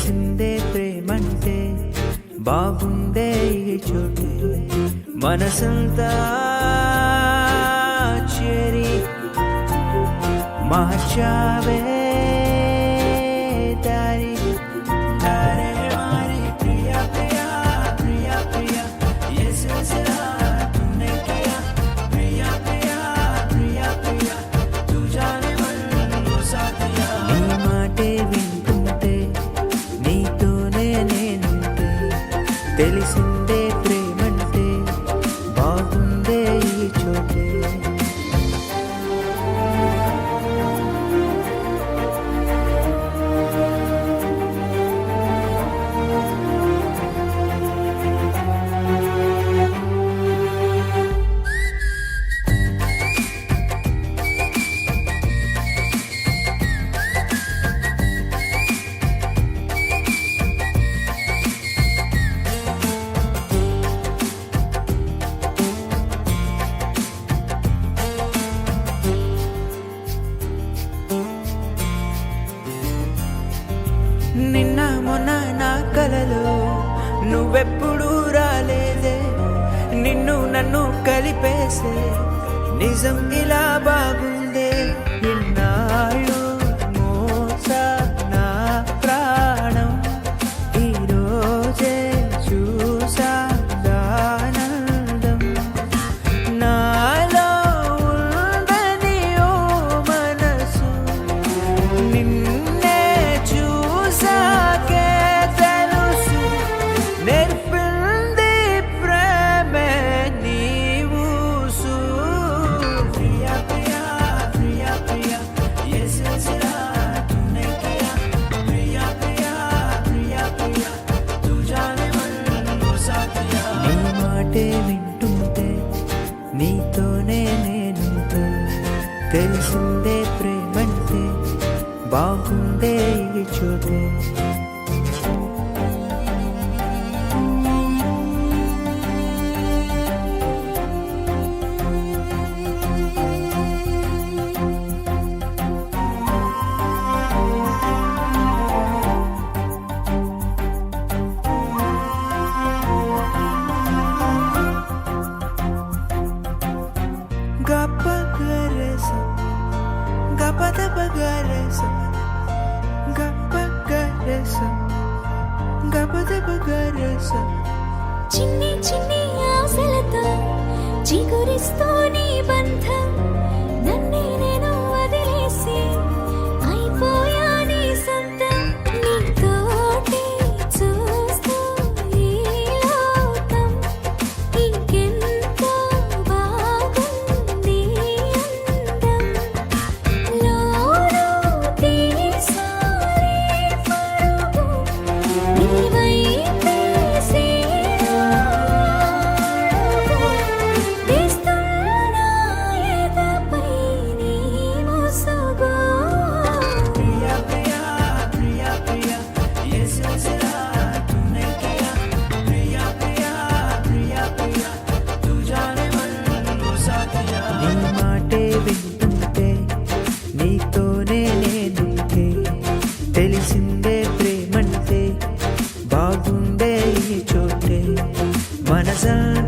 తెలిసిందే ప్రేమంటే బాగుందే ఈ చోటే మనసంతా చేరి మార్చావే దారి దారే మారి ప్రియా ప్రియా ప్రియా ప్రియా ये सिलसिला तूने किया प्रिया प्रिया प्रिया प्रिया तू जाने मन वो साथिया నీ మాటే వింటుంటే నీతోనే నేనుంటే తెలిసిందే ప్రేమంటే బాగుందే ఈ చోటే నిన్న మొన్న నా కలలో నువ్వెప్పుడు రాలేదే నిన్ను నన్ను కలిపేసే నిజం ఇలా బాగుందే ఇన్నాళ్ళు మోసా నా ప్రాణం ఈరోజే చూసా ఆనందం నాలో ఉందని ఓ మనసు నిన్నే చూసాకే తెలుసు నేర్పింది ప్రేమే నీవుసు ప్రియా ప్రియా ప్రియా ప్రియా ये सिलसिला तूने किया प्रिया प्रिया प्रिया प्रिया तू जाने मन वो साथिया నీ మాటే వింటుంటే నీతోనే నేనుంటే తెలిసిందే ప్రేమంటే బాగుందే ఈ చోటే గప్పగరేసా గపదపగరేసా గప్పగరేసా గపదపగరేసా చిన్ని చిన్ని ఆశలతో చిగురిస్తూ నీ బంధం నన్నే నేను వదిలేసి అయిపోయా నీ సొంతం నీతోటి చూస్తూ ఈ లోకం ఇంకెంతో బాగుంది అందం లోలో తీసారి పరుగు నీవైతే తీస్తున్నా ఎదపై నీ ముసుగు ప్రియా ప్రియా ప్రియా ప్రియా ये सिलसिला तूने किया प्रिया प्रिया प्रिया प्रिया तू जाने मन वो साथिया నీ మాటే వింటుంటే నీతోనే నేనుంటే తెలిసిందే ప్రేమంటే బాగుందే ఈ చోటే మనసంతా